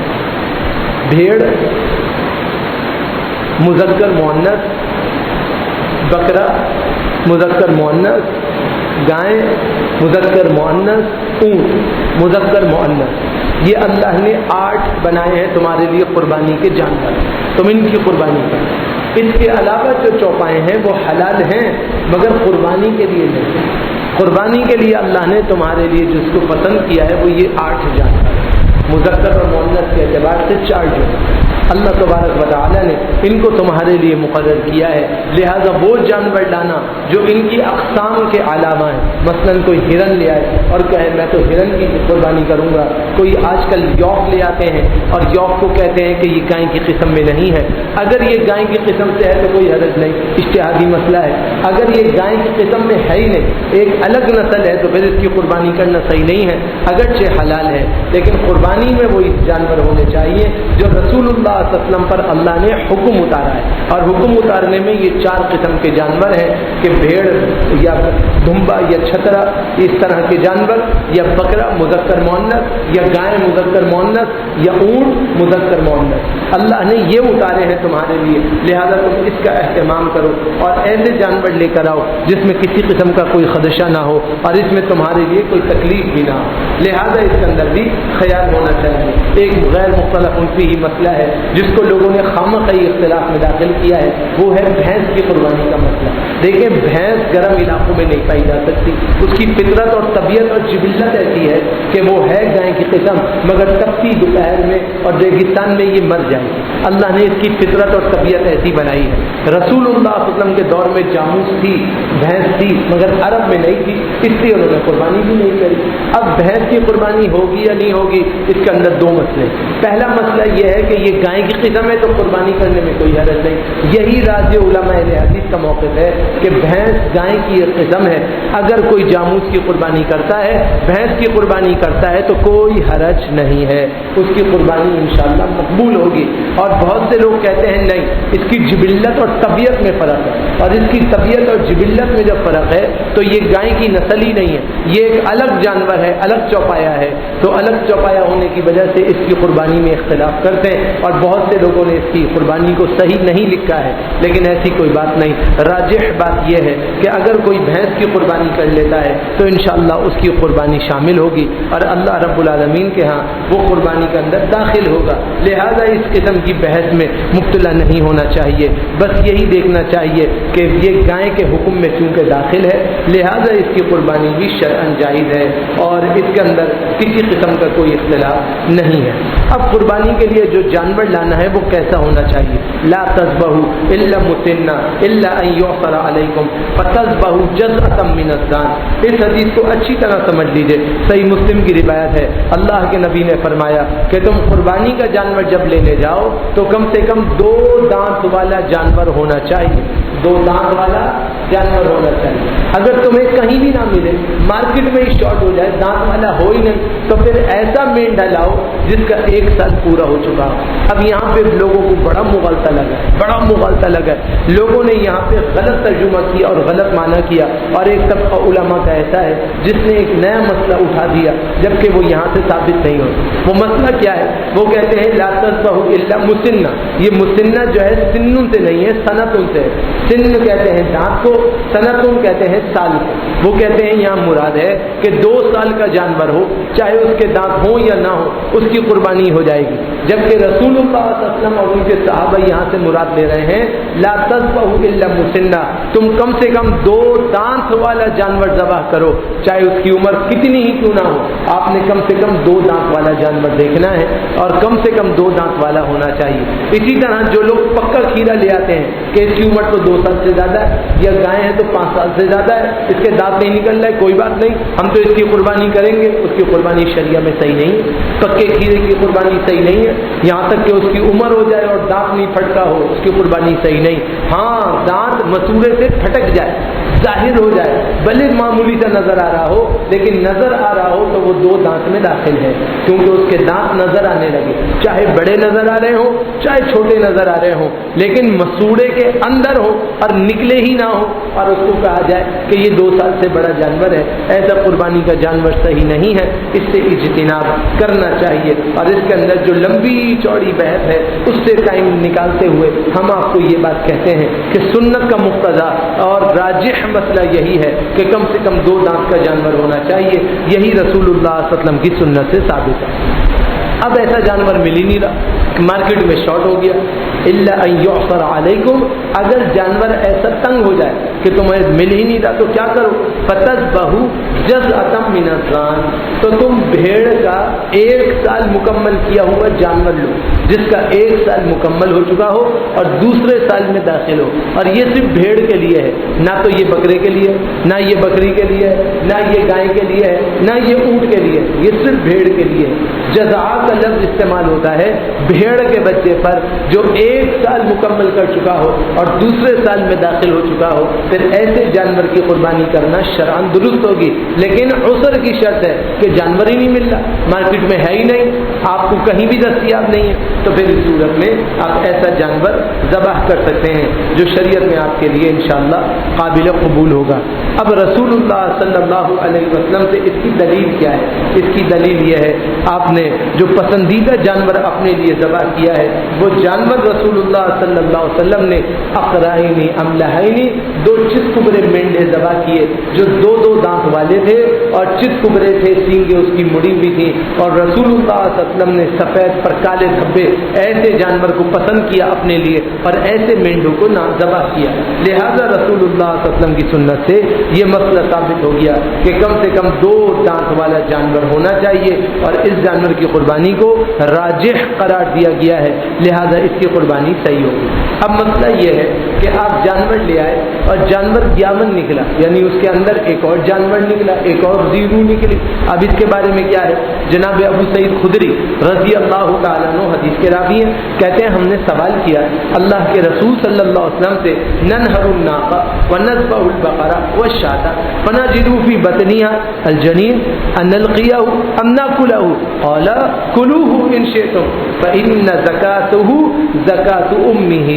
بھیڑ مذکر مؤنث, بکرا مذکر مؤنث, گائے مذکر مؤنث, اونٹ مذکر مؤنث. یہ اللہ نے 8 بنائے ہیں تمہارے لیے قربانی کے جانور, تم ان کی قربانی کرو. اس کے علاوہ جو چوپائے ہیں وہ حلال ہیں مگر قربانی کے لیے نہیں. قربانی کے لیے اللہ نے تمہارے لیے جس کو پسند کیا ہے وہ یہ 8 جانور مذکر اور مؤنث کے اعتبار سے 4 جو اللہ تبارک و تعالی نے ان کو تمہارے لیے مقرر کیا ہے. لہذا وہ جانور لانا جو ان کی اقسام کے علاوہ ہیں, مثلا کوئی ہرن لے آئے اور کہے میں تو ہرن کی قربانی کروں گا. کوئی آج کل یوک لے آتے ہیں اور یوک کو کہتے ہیں کہ یہ گائے کی قسم میں نہیں ہے. اگر یہ گائے کی قسم سے ہے تو کوئی حرج نہیں, اجتہادی مسئلہ ہے. اگر یہ گائے کی قسم میں ہے ہی نہیں, ایک الگ نسل ہے, تو پھر اس کی قربانی کرنا صحیح نہیں ہے, اگرچہ حلال ہے. لیکن قربانی قربانی میں وہی جانور ہونے چاہیے جو رسول اللہ صلی اللہ علیہ وسلم پر اللہ نے حکم اتارا ہے. اور حکم اتارنے میں یہ 4 قسم کے جانور ہیں کہ بھیڑ یا دھمبا یا چھترا اس طرح کے جانور، یا بکرا مذکر مؤنث، یا گائے مذکر مؤنث، یا اونٹ مذکر مؤنث. اللہ نے یہ اتارے ہیں تمہارے لیے، لہذا تم اس کا اہتمام کرو اور ایسے جانور لے کر آؤ جس میں کسی قسم کا کوئی خدشہ نہ ہو اور اس میں تمہارے لیے کوئی تکلیف بھی نہ ہو. لہذا اس کے اندر بھی خیال ہونا چاہیے. ایک غیر مختلف فیہ ہی مسئلہ ہے جس کو لوگوں نے خامخواہ اختلاف میں داخل کیا ہے، وہ ہے بھینس کی قربانی کا مسئلہ. دیکھیں بھینس گرم علاقوں میں نہیں پائی جا سکتی، اس کی فطرت اور طبیعت اور جبلت ایسی ہے کہ وہ ہے گائے کی قسم، مگر تپتی دوپہر میں اور ریگستان میں یہ مر جائے گی. اللہ نے اس کی فطرت اور طبیعت ایسی بنائی ہے. رسول اللہ صلی اللہ علیہ وسلم کے دور میں جاموس تھی، بھینس تھی، مگر عرب میں نہیں تھی، اس لیے انہوں نے قربانی بھی نہیں کری. اب بھینس کی قربانی ہوگی یا نہیں ہوگی، اس کے اندر 2 مسئلے. پہلا مسئلہ یہ ہے کہ یہ گائے کی قسم ہے تو قربانی کرنے میں کوئی حرج نہیں. یہی راج علماء اہل حدیث کا موقف ہے کہ بھینس گائے کی ایک قسم ہے، اگر کوئی جاموس کی قربانی کرتا ہے، بھینس کی قربانی کرتا ہے تو کوئی حرج نہیں ہے، اس کی قربانی انشاءاللہ مقبول ہوگی. اور بہت سے لوگ کہتے ہیں نہیں، اس کی جبلت اور طبیعت میں فرق ہے، اور اس کی طبیعت اور جبلت میں جب فرق ہے تو یہ گائے کی نسل ہی نہیں ہے، یہ ایک الگ جانور ہے، الگ چوپایا ہے. تو الگ چوپایا ہونے کی وجہ سے اس کی قربانی میں اختلاف کرتے ہیں اور بہت سے لوگوں نے اس کی قربانی کو صحیح نہیں لکھا ہے، لیکن ایسی کوئی بات نہیں. راجح بات یہ ہے کہ اگر کوئی بھینس کی قربانی کر لیتا ہے تو انشاءاللہ اس کی قربانی شامل ہوگی اور اللہ رب العالمین کے ہاں وہ قربانی کے اندر داخل ہوگا. لہذا اس قسم کی بحث میں مبتلا نہیں ہونا چاہیے، بس یہی دیکھنا چاہیے کہ یہ گائے کے حکم میں چونکہ داخل ہے لہذا اس کی قربانی بھی شرعاً جائز ہے اور اس کے اندر کسی قسم کا کوئی اختلاف نہیں ہے. اب قربانی کے لیے جو جانور لانا ہے وہ کیسا ہونا چاہیے؟ لا تذبحوا الا مسنہ الا ان یعصر علیکم فتذبحوا جزءا من الضان. اس حدیث کو اچھی طرح سمجھ لیجئے. صحیح مسلم کی روایت ہے، اللہ کے نبی نے فرمایا کہ تم قربانی کا جانور جب لینے جاؤ تو کم سے کم 2 دانت والا جانور ہونا چاہیے. 2 دانت والا جانور ہونا چاہیے. اگر تمہیں کہیں بھی نہ ملے، مارکیٹ میں ہی شارٹ ہو جائے، دانت والا ہو ہی نہیں، تو پھر ایسا مینڈا لاؤ جس کا 1 سال پورا ہو چکا ہو. اب یہاں پہ لوگوں کو بڑا مغالطہ لگا ہے، لوگوں نے یہاں پہ غلط ترجمہ کیا اور غلط معنی کیا، اور ایک طبقہ علماء کا ایسا ہے جس نے ایک نیا مسئلہ اٹھا دیا جبکہ وہ یہاں سے ثابت نہیں ہوتا. وہ مسئلہ کیا ہے؟ وہ کہتے ہیں لا تذبحوا الا مسنہ. یہ مسنہ جو ہے سنن سے نہیں ہے، سنتن سے ہے. سن کہتے ہیں دانت کو، سنتن کہتے ہیں سال کو. وہ کہتے ہیں یہاں مراد ہے کہ 2 سال کا جانور ہو، چاہے اس کے دانت ہوں یا نہ ہو، اس کی قربانی ہو جائے گی. جبکہ رسول اللہ صلی اللہ علیہ وسلم اور ان کے صحابہ یہاں سے مراد لے رہے ہیں لا تذبحوا الا مسنہ. تم کم سے کم 2 دانت والا جانور ذبح کرو، چاہے اس کی عمر کتنی ہی کیوں نہ ہو. آپ نے کم سے کم 2 دانت والا جانور دیکھنا ہے اور کم سے کم 2 دانت والا ہونا چاہیے. اسی طرح جو لوگ پکا کھیرا لے آتے ہیں کہ اس کی عمر تو 2 سال سے زیادہ ہے یا گائے ہے تو 5 سال سے زیادہ ہے، اس کے دانت نہیں نکل رہے، کوئی بات نہیں، ہم تو اس کی قربانی کریں گے. اس کی قربانی شریعہ میں صحیح نہیں ہے. پکے کھیرے کی قربانی صحیح نہیں ہے، یہاں تک کہ اس کی عمر ہو جائے اور دانت نہیں پھٹکا ہو، اس کی قربانی صحیح نہیں. ہاں دانت مسورے سے پھٹک جائے، ظاہر ہو جائے، بھلے معمولی سا نظر آ رہا ہو لیکن نظر آ رہا ہو تو وہ 2 دانت میں داخل ہے، کیونکہ اس کے دانت نظر آنے لگے، چاہے بڑے نظر آ رہے ہوں چاہے چھوٹے نظر آ رہے ہوں، لیکن مسوڑے کے اندر ہو اور نکلے ہی نہ ہو اور اس کو کہا جائے کہ یہ 2 سال سے بڑا جانور ہے. ایسا قربانی کا جانور صحیح نہیں ہے، اس سے اجتناب کرنا چاہیے. اور اس کے اندر جو لمبی چوڑی بحث ہے اس سے ٹائم نکالتے ہوئے ہم آپ کو یہ بات کہتے ہیں کہ سنت کا مقتضا اور راجح مسئلہ یہی ہے کہ کم سے کم 2 دانت کا جانور ہونا چاہیے. یہی رسول اللہ صلی اللہ علیہ وسلم کی سنت سے ثابت ہے. اب ایسا جانور مل ہی نہیں رہا، مارکیٹ میں شارٹ ہو گیا. الا ان یعصر علیکم، اگر جانور ایسا تنگ ہو جائے کہ تمہیں مل ہی نہیں رہا تو کیا کرو؟ فتذبحوا جزءا من الضان، تو تم بھیڑ کا 1 سال مکمل کیا ہوا جانور لو جس کا 1 سال مکمل ہو چکا ہو اور دوسرے سال میں داخل ہو. اور یہ صرف بھیڑ کے لیے ہے، نہ تو یہ بکرے کے لیے، نہ یہ بکری کے لیے، نہ یہ گائے کے لیے ہے، نہ یہ اونٹ کے لیے، یہ صرف بھیڑ کے لیے. جزا کا لفظ استعمال ہوتا ہے بھیڑ کے بچے پر جو 1 سال مکمل کر چکا ہو اور دوسرے سال میں داخل ہو چکا ہو. پھر ایسے جانور کی قربانی کرنا شرعاً درست ہوگی. لیکن عسر کی شرط ہے کہ جانور ہی نہیں مل رہا، مارکیٹ میں ہے ہی نہیں، آپ کو کہیں بھی دستیاب نہیں ہے، تو پھر اس صورت میں آپ ایسا جانور ذبح کر سکتے ہیں جو شریعت میں آپ کے لیے انشاءاللہ قابل قبول ہوگا۔ اب رسول اللہ صلی اللہ علیہ وسلم سے اس کی دلیل کیا ہے؟ اس کی دلیل یہ ہے، آپ نے جو پسندیدہ جانور اپنے لیے ذبح کیا ہے وہ جانور رسول اللہ صلی اللہ علیہ وسلم نے اقرائنی املہینی، دو چتکبرے مینڈے ذبح کیے جو دو دو دانت والے تھے اور چتکبرے تھے، سینگیں اس کی مڑی ہوئی تھی، اور رسول اللہ صلی اللہ علیہ وسلم نے سفید پر کالے دھبے ایسے جانور کو پسند کیا اپنے لیے اور ایسے مینڈوں کو ذبح کیا۔ لہذا رسول اللہ صلی اللہ علیہ وسلم کی سنت سے یہ مسئلہ ثابت ہو گیا کہ کم سے کم دو دانت والا جانور ہونا چاہیے، اور اس جانور کی قربانی کو راجح قرار دیا گیا ہے، لہذا اس کی قربانی صحیح ہوگی۔ اب مسئلہ یہ ہے کہ آپ جانور لے آئے اور جانور گیامن نکلا، یعنی اس کے اندر ایک اور جانور نکلا، ایک اور زیرو نکلی۔ اب اس کے بارے میں کیا ہے؟ جناب ابو سعید خدری رضی اللہ تعالیٰ عنہ حدیث کے راوی ہیں، کہتے ہیں ہم نے سوال کیا اللہ کے رسول صلی اللہ علیہ وسلم سے، ننہر الناقہ ونذبح البقرہ والشاۃ فنجد فی بطنها الجنین ان نلقیہ ام ناکلہ، قال کلوہ ان شئتم فإن زکاتہ زکات امہ۔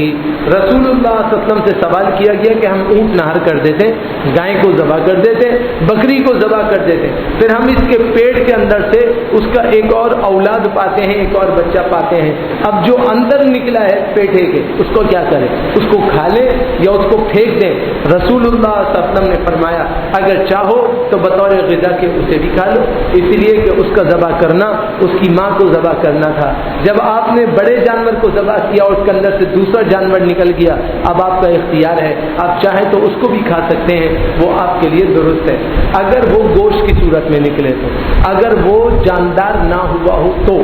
رسول اللہ صلی اللہ علیہ وسلم سے سوال کیا گیا کہ ہم اونٹ نہر کر دیتے، گائے کو ذبح کر دیتے، بکری کو ذبح کر دیتے، پھر ہم اس کے پیٹ کے اندر سے اس کا ایک اور اولاد پاتے ہیں، ایک اور بچہ پاتے ہیں، اب جو اندر نکلا ہے پیٹے کے اس کو کیا کریں؟ اس کو کھا لیں یا اس کو پھینک دیں؟ رسول اللہ صلی اللہ علیہ وسلم نے فرمایا اگر چاہو تو بطور غذا کے اسے بھی کھا لو، اس لیے کہ اس کا ذبح کرنا اس کی ماں کو ذبح کرنا تھا۔ جب آپ نے بڑے جانور کو ذبح کیا اور اس کے اندر سے دوسرا جانور نکل گیا، اب آپ کا اختیار ہے، آپ چاہیں تو اس کو بھی کھا سکتے ہیں، وہ آپ کے لیے درست ہے، اگر وہ گوشت کی صورت میں نکلے تو، اگر وہ جاندار نہ ہوا ہو تو۔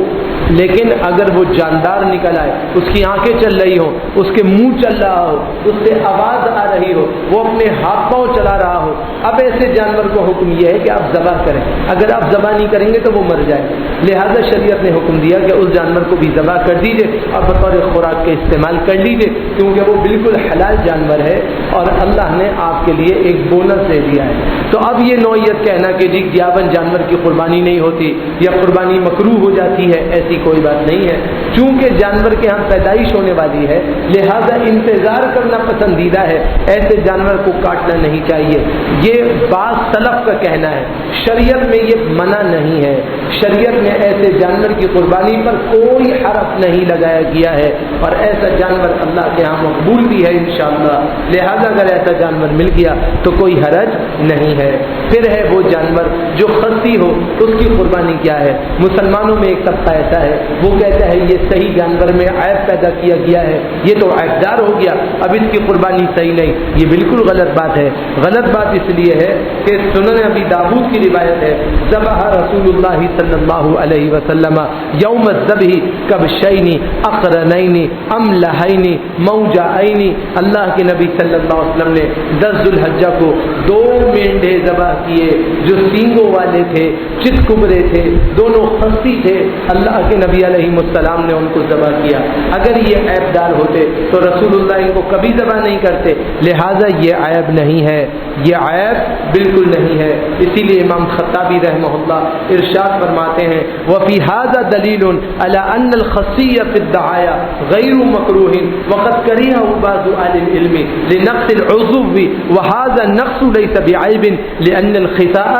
لیکن اگر وہ جاندار نکل آئے، اس کی آنکھیں چل رہی ہوں، اس کے منہ چل رہا ہو، اس سے آواز آ رہی ہو، وہ اپنے ہاتھ پاؤں چلا رہا ہو، اب ایسے جانور کو حکم یہ ہے کہ آپ ذبح کریں، اگر آپ ذبح نہیں کریں گے تو وہ مر جائے، لہذا شریعت نے حکم دیا کہ اس جانور کو بھی ذبح کر دیجئے اور بطور خوراک کے استعمال کر لیجئے، کیونکہ وہ بالکل حلال جانور ہے اور اللہ نے آپ کے لیے ایک بونس دے دیا ہے۔ تو اب یہ نوعیت کہنا کہ جی گیاون جانور کی قربانی نہیں ہوتی یا قربانی مکروہ ہو جاتی ہے، ایسی کوئی بات نہیں ہے، چونکہ جانور کے ہاں پیدائش ہونے والی ہے لہذا انتظار کرنا پسندیدہ ہے، ایسے جانور کو کاٹنا نہیں چاہیے، یہ بعض سلف کا کہنا ہے، شریعت میں یہ منع نہیں ہے، شریعت میں ایسے جانور کی قربانی پر کوئی حرف نہیں لگایا گیا ہے، اور ایسا جانور اللہ کے ہاں مقبول بھی ہے انشاءاللہ، لہذا اگر ایسا جانور مل گیا تو کوئی حرج نہیں ہے۔ پھر ہے وہ جانور جو خصی ہو، اس کی قربانی کیا ہے؟ مسلمانوں میں ایک طبقہ ایسا ہے وہ کہتا ہے یہ صحیح جانور میں عیب پیدا کیا گیا ہے، یہ تو عیبدار ہو گیا، اب اس کی قربانی صحیح نہیں، یہ بالکل غلط بات ہے۔ غلط بات اس لیے ہے کہ سنن ابی داؤد کی روایت ہے، ذبح رسول اللہ صلی اللہ علیہ وسلم یوم الذبح کبشین اقرنین املہین موجعین، اللہ کے نبی صلی اللہ علیہ وسلم نے 10 ذو الحجہ کو 2 مینڈے ذبح کیے جو سینگوں والے تھے، چتکبرے تھے، دونوں خصی تھے، اللہ کے نبی علیہ السلام نے ان کو ذبح کیا۔ اگر یہ عیب دار ہوتے تو رسول اللہ ان کو کبھی ذبح نہیں کرتے، لہٰذا یہ عیب نہیں ہے، یہ عیب بالکل نہیں ہے۔ اسی لیے امام خطابی رحمہ اللہ ارشاد فرماتے ہیں وفی ھذا دلیل علی ان الخصیہ فی الدعایا غیر مکروہ وقد کریہ بعض اہل العلم لنقص العضو وهذا النقص ليس بعیب لان الخصاء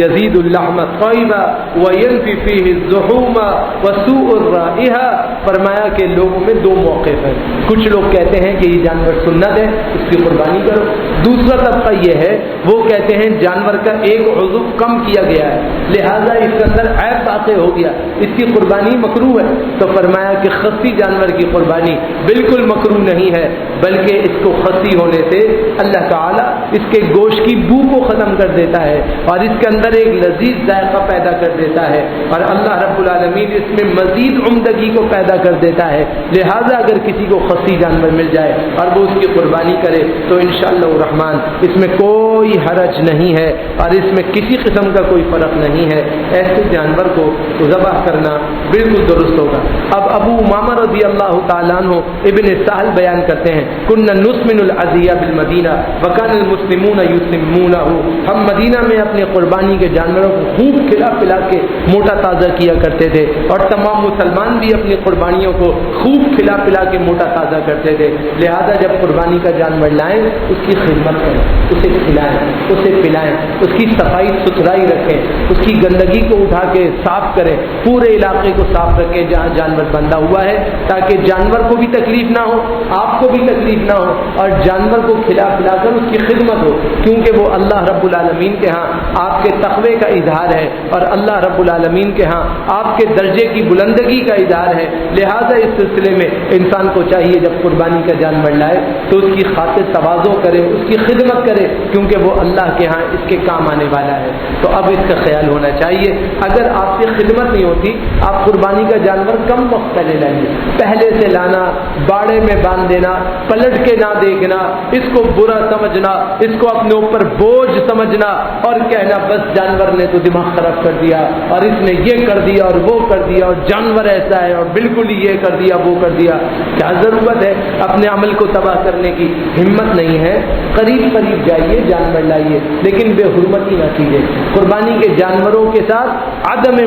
يزيد اللحم طیبا وينفي فيه الزحوم وسوء الرائحہ۔ فرمایا کہ لوگوں میں 2 موقف ہیں، کچھ لوگ کہتے ہیں کہ یہ جانور سنت ہے اس کی قربانی کرو، دوسرا طبقہ یہ ہے وہ کہتے ہیں جانور کا ایک عضو کم کیا گیا ہے لہذا اس کے اندر عیب واقع ہو گیا، اس کی قربانی مکروہ ہے۔ تو فرمایا کہ خصی جانور کی قربانی بالکل مکروہ نہیں ہے، بلکہ اس کو خصی ہونے سے اللہ تعالیٰ اس کے گوشت کی بو کو ختم کر دیتا ہے اور اس کے اندر ایک لذیذ ذائقہ پیدا کر دیتا ہے، اور اللہ رب العالمین اس میں مزید عمدگی کو پیدا کر دیتا ہے، لہذا اگر کسی کو خصی جانور مل جائے اور وہ اس کی قربانی کرے تو انشاءاللہ الرحمن اس میں کوئی حرج نہیں ہے اور اس میں کسی قسم کا کوئی فرق نہیں ہے، ایسے جانور کو ذبح کرنا بالکل درست ہوگا۔ اب ابو امامہ رضی اللہ تعالیٰ عنہ ابن سہل بیان کرتے ہیں کننا نسمن العزیہ بالمدینہ وکان المسلمون یسمونہ، ہم مدینہ مدینہ میں اپنے قربانی کے جانوروں کو خوب کھلا پلا کے موٹا تازہ کیا کرتے تھے، اور تمام مسلمان بھی اپنی قربانیوں کو خوب کھلا پلا کے موٹا تازہ کرتے تھے۔ لہذا جب قربانی کا جانور لائیں اس کی خدمت کریں، اسے کھلائیں، اسے پلائیں، اس کی صفائی ستھرائی رکھیں، اس کی گندگی کو اٹھا کے صاف کریں، پورے علاقے کو صاف رکھیں جہاں جانور بندھا ہوا ہے، تاکہ جانور کو بھی تکلیف نہ ہو، آپ کو بھی تکلیف نہ ہو، اور جانور کو کھلا پلا کر اس کی خدمت ہو، کیونکہ وہ اللہ رب العالمین کے ہاں آپ کے تقوی کا اظہار ہے، اور اللہ رب العالمین کے ہاں آپ کے درجے کی بلندگی کا اظہار ہے۔ لہذا اس سلسلے میں انسان کو چاہیے جب قربانی کا جانور لائے تو اس کی خاطر تواضع کرے، اس کی خدمت کرے، کیونکہ وہ اللہ کے ہاں اس کے کام آنے والا ہے۔ تو اب اس کا خیال ہونا چاہیے، اگر آپ سے خدمت نہیں ہوتی، آپ قربانی کا جانور کم وقت پہلے لائیں، پہلے سے لانا، باڑے میں باندھ دینا، پلٹ کے نہ دیکھنا، اس کو برا سمجھنا، اس کو اپنے اوپر بوجھ سمجھنا، اور کہنا بس جانور نے تو دماغ خراب کر دیا، اور اس نے یہ کر دیا اور وہ کر دیا، اور جانور ایسا ہے اور بالکل ہی یہ کر دیا وہ کر دیا۔ کیا ضرورت ہے اپنے عمل کو تباہ کرنے کی؟ ہمت نہیں ہے، قریب قریب جائیے، جانور لائیے، لیکن بے حرمتی نہ کیجیے، قربانی کے جانوروں کے ساتھ عدم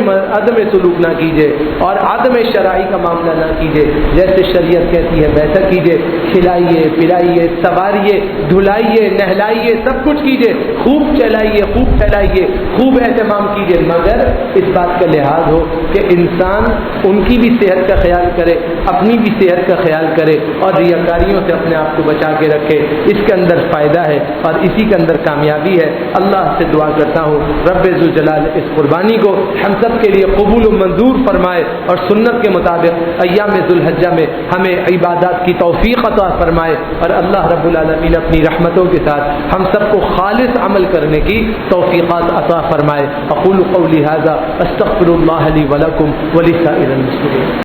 سلوک نہ کیجیے، اور عدم شرعی کا معاملہ نہ کیجیے، جیسے شریعت کہتی ہے ویسا کیجیے، کھلائیے پلائیے، سواریے، دھلائیے، نہلائیے، سب کچھ کیجیے، خوب چلائیے، خوب پھیلائیے، خوب اہتمام کیجیے، مگر اس بات کا لحاظ ہو کہ انسان ان کی بھی صحت کا خیال کرے، اپنی بھی صحت کا خیال کرے، اور ریاکاریوں سے اپنے آپ کو بچا کے رکھے۔ اس کے اندر فائدہ ہے اور اسی کے اندر کامیابی ہے۔ اللہ سے دعا کرتا ہوں رب ذوالجلال اس قربانی کو ہم سب کے لیے قبول و منظور فرمائے، اور سنت کے مطابق ایام ذوالحجہ میں ہمیں عبادات کی توفیق عطا فرمائے، اور اللہ رب العالمین اپنی رحمتوں کے ساتھ ہم سب کو خالص عمل کرنے کی توفیقات عطا فرمائے۔ اقول قولی ھذا استغفر اللہ لی ولکم ولسائر المسلمین۔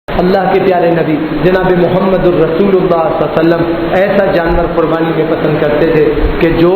اللہ کے پیارے نبی جناب محمد الرسول اللہ صلی اللہ علیہ وسلم ایسا جانور قربانی میں پسند کرتے تھے کہ جو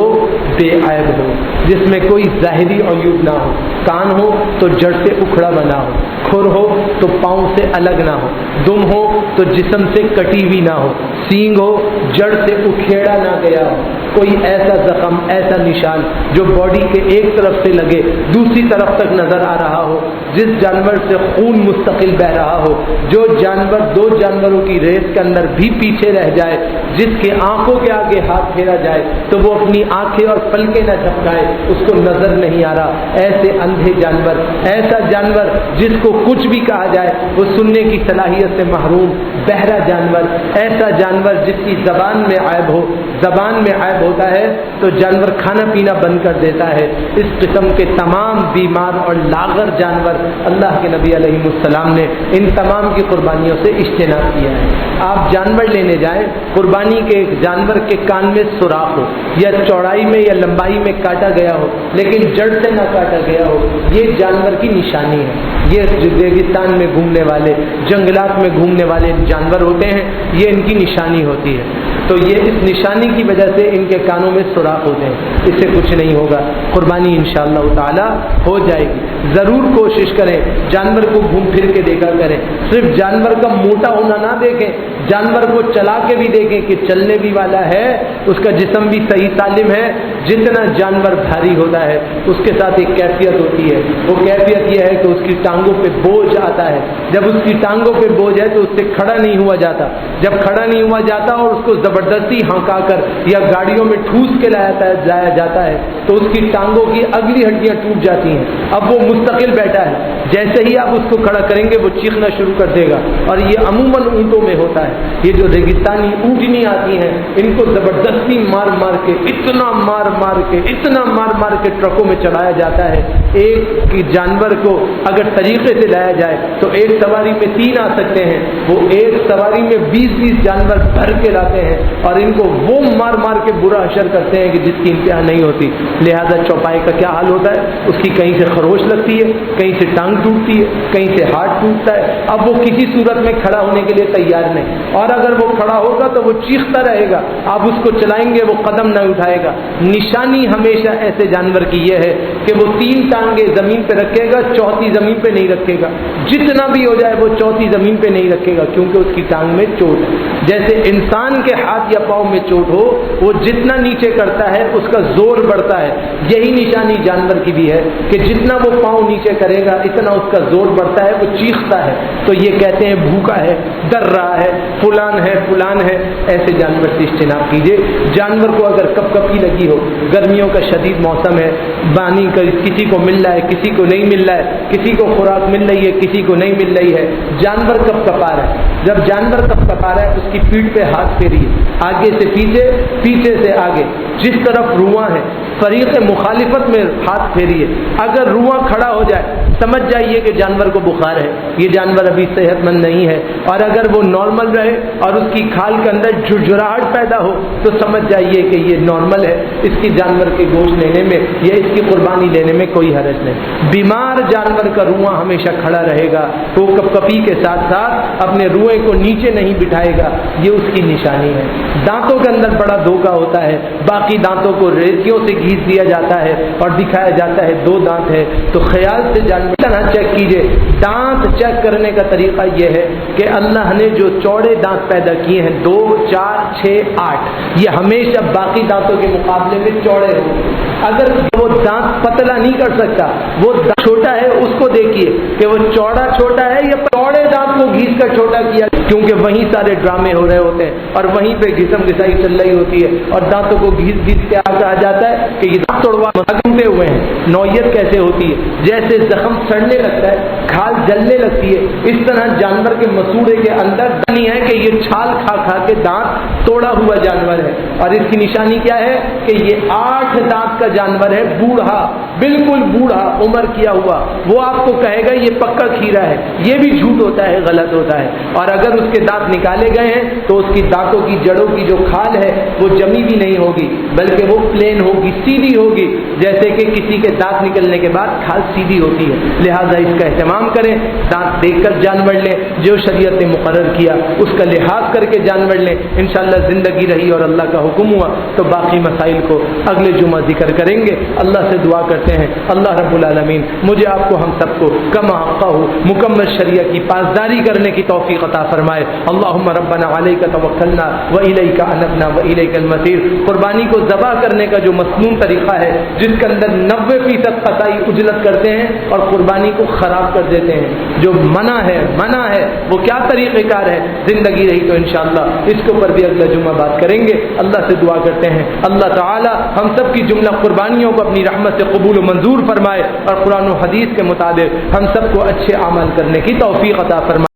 بے عیب ہو، جس میں کوئی ظاہری عیوب نہ ہو، کان ہو تو جڑ سے اکھڑا بنا ہو، کھر ہو تو پاؤں سے الگ نہ ہو، دم ہو تو جسم سے کٹی ہوئی نہ ہو، سینگ ہو جڑ سے اکھیڑا نہ گیا ہو، کوئی ایسا زخم، ایسا نشان جو باڈی کے ایک طرف سے لگے دوسری طرف تک نظر آ رہا ہو، جس جانور سے خون مستقل بہ رہا ہو، جو جانور دو جانوروں کی ریس کے اندر بھی پیچھے رہ جائے، جس کے آنکھوں کے آگے ہاتھ پھیرا جائے تو وہ اپنی آنکھیں اور پلکیں نہ جھپکائے، اس کو نظر نہیں آ رہا، ایسے اندھے جانور، ایسا جانور جس کو کچھ بھی کہا جائے وہ سننے کی صلاحیت سے محروم، بہرا جانور، ایسا جانور جس کی زبان میں عیب ہو، زبان میں عیب ہوتا ہے تو جانور کھانا پینا بند کر دیتا ہے۔ اس قسم کے تمام بیمار اور لاغر جانور اللہ کے نبی علیہ السلام نے ان تمام کی قربانیوں سے اجتناب کیا ہے۔ آپ جانور لینے جائیں، قربانی کے جانور کے کان میں سوراخ ہو، یا چوڑائی میں یا لمبائی میں کاٹا گیا ہو لیکن جڑ سے نہ کاٹا گیا ہو، یہ جانور کی نشانی ہے۔ یہ ریگستان میں گھومنے والے، جنگلات میں گھومنے والے جانور ہوتے ہیں، یہ ان کی نشانی ہوتی ہے، تو یہ اس نشانی کی وجہ سے ان کے کانوں میں سوراخ ہوتے ہیں، اس سے کچھ نہیں ہوگا، قربانی انشاءاللہ تعالی ہو جائے گی۔ ضرور کوشش کریں جانور کو گھوم پھر کے دیکھا کریں، صرف جانور کا موٹا ہونا نہ دیکھیں، جانور کو چلا کے بھی دیکھیں کہ چلنے بھی والا ہے، اس کا جسم بھی صحیح سالم ہے۔ جتنا جانور بھاری ہوتا ہے اس کے ساتھ ایک کیفیت ہوتی ہے، وہ کیفیت یہ ہے کہ اس کی ٹانگوں پہ بوجھ آتا ہے، جب اس کی ٹانگوں پہ بوجھ ہے تو اس سے کھڑا نہیں ہوا جاتا، جب کھڑا نہیں ہوا جاتا اور اس کو زبردستی ہانکا کر یا گاڑیوں میں ٹھوس کے لایا جاتا ہے تو اس کی ٹانگوں کی اگلی ہڈیاں ٹوٹ جاتی ہیں، اب وہ مستقل بیٹھا ہے، جیسے ہی آپ اس کو کھڑا کریں گے وہ چیخنا شروع کر دے گا، اور یہ عموماً اونٹوں میں ہوتا ہے۔ یہ جو ریگستانی اونٹنی آتی ہیں ان کو زبردستی مار مار کے اتنا مار مار کے ٹرکوں میں چلایا جاتا ہے۔ ایک جانور کو اگر طریقے سے لایا جائے تو ایک سواری میں 3 آ سکتے ہیں، وہ ایک سواری میں 20 جانور بھر کے لاتے ہیں اور ان کو وہ مار مار کے برا حشر کرتے ہیں کہ جس کی انتہا نہیں ہوتی۔ لہذا چوپائے کا کیا حال ہوتا ہے، اس کی کہیں سے خروش لگتی ہے، کہیں سے ٹانگ ٹوٹتی ہے، کہیں سے ہاتھ ٹوٹتا ہے، اب وہ کسی صورت میں کھڑا ہونے کے لیے تیار نہیں، اور اگر وہ کھڑا ہوگا تو وہ چیختا رہے گا، آپ اس کو چلائیں گے وہ قدم نہ اٹھائے گا۔ نشانی ہمیشہ ایسے جانور کی یہ ہے کہ وہ 3 ٹانگیں زمین پہ رکھے گا، چوتھی زمین پہ نہیں رکھے گا، جتنا بھی ہو جائے وہ چوتھی زمین پہ نہیں رکھے گا، کیونکہ اس کی ٹانگ میں چوٹ ہے۔ جیسے انسان کے ہاتھ یا پاؤں میں چوٹ ہو وہ جتنا نیچے کرتا ہے اس کا زور بڑھتا ہے، یہی نشانی جانور کی بھی ہے کہ جتنا وہ پاؤں نیچے کرے گا اتنا اس کا زور بڑھتا ہے، وہ چیختا ہے۔ تو یہ کہتے ہیں بھوکا ہے، ڈر رہا ہے، فلان ہے، ایسے جانور سے اجتناب کیجیے۔ جانور کو اگر کپ کپی لگی ہو، گرمیوں کا شدید موسم ہے، پانی کسی کو مل رہا ہے کسی کو نہیں مل رہا ہے، کسی کو خوراک مل رہی ہے کسی کو نہیں مل رہی ہے، جانور کپ کپا رہا ہے، جب جانور کپ کپا رہا ہے اس کی پیٹھ پہ ہاتھ پھیریے، آگے سے پیچھے، پیچھے سے آگے، جس طرف رواں ہے فریق مخالفت میں ہاتھ پھیریے۔ اگر رواں کھڑا ہو جائے سمجھ جائیے کہ جانور کو بخار ہے، یہ جانور ابھی صحت مند نہیں ہے، اور اگر وہ نارمل رہے اور اس کی کھال کے اندر جھرجھراہٹ پیدا ہو تو سمجھ جائیے کہ یہ نارمل ہے، اس کی جانور کے گوشت لینے میں یا اس کی قربانی لینے میں کوئی حرج نہیں۔ بیمار جانور کا رواں ہمیشہ کھڑا رہے گا، وہ کپ کپی کے ساتھ ساتھ اپنے روئے کو نیچے نہیں بٹھائے گا، یہ اس کی نشانی ہے۔ دانتوں کے اندر بڑا دھوکہ ہوتا ہے، باقی دانتوں کو ریتیوں سے گھیس دیا جاتا ہے اور دکھایا جاتا ہے 2 دانت ہے، تو خیال سے جانور چیک کیجئے۔ دانت چیک کرنے کا طریقہ یہ ہے کہ اللہ نے جو چوڑے دانت پیدا کیے ہیں 2، 4، 6، 8، یہ ہمیشہ باقی دانتوں کے مقابلے میں چوڑے ہوں۔ اگر وہ دانت پتلا نہیں کر سکتا، وہ چھوٹا ہے، اس کو دیکھیے کہ وہ چوڑا چھوٹا ہے یا چوڑے دانت کو گھیس کر چھوٹا کیا، کیونکہ وہیں سارے ڈرامے ہو رہے ہوتے ہیں اور وہیں پہ گھسم گھسائی چل رہی ہوتی ہے، اور دانتوں کو گھیس گھیس کے کہا جاتا ہے کہ یہ دانت توڑوا پہ ہوئے ہیں۔ نوعیت کیسے ہوتی ہے؟ جیسے زخم سڑنے لگتا ہے، کھال جلنے لگتی ہے، اس طرح جانور کے مسوڑے کے اندر نہیں ہے کہ یہ چھال کھا کھا کے دانت توڑا ہوا جانور ہے، اور اس کی نشانی کیا ہے کہ یہ 8 دانت کا جانور ہے، بوڑھا، بالکل بوڑھا، عمر کیا ہوا۔ وہ آپ کو کہے گا یہ پکا کھیرا ہے، یہ بھی جھوٹ ہوتا ہے، غلط ہوتا ہے۔ اور اگر اس کے دانت نکالے گئے ہیں تو اس کی دانتوں کی جڑوں کی جو کھال ہے وہ جمی بھی نہیں ہوگی، بلکہ وہ پلین ہوگی، سیدھی ہوگی، جیسے کہ کسی کے دانت نکلنے کے بعد کھال سیدھی ہوتی ہے۔ لہذا اس کا اہتمام کریں، دانت دیکھ کر جانور لیں، جو شریعت نے مقرر کیا اس کا لحاظ کر کے جانور لیں۔ انشاءاللہ زندگی رہی اور اللہ کا حکم ہوا تو باقی مسائل کو اگلے جمعہ ذکر کریں گے۔ اللہ سے دعا کرتے ہیں اللہ رب العالمین مجھے آپ کو ہم سب کو کما حقہ مکمل شریعہ کی پاسداری کرنے کی توفیق عطا فرمائے۔ اللہم ربنا علیک توکلنا والیک انبنا والیک المصیر۔ قربانی کو ذبح کرنے کا جو مسنون طریقہ ہے جس کے اندر 90% قطعی اجلت کرتے ہیں اور قربانی کو خراب کر دیتے ہیں، جو منع ہے وہ کیا طریقہ کار ہے، زندگی رہی تو انشاءاللہ اس کے اوپر بھی اگلا جمعہ بات کریں گے۔ اللہ سے دعا کرتے ہیں اللہ تعالی ہم سب کی جملہ قربانیوں کو اپنی رحمت سے قبول و منظور فرمائے اور قرآن و حدیث کے مطابق ہم سب کو اچھے عمل کرنے کی توفیق عطا فرمائے۔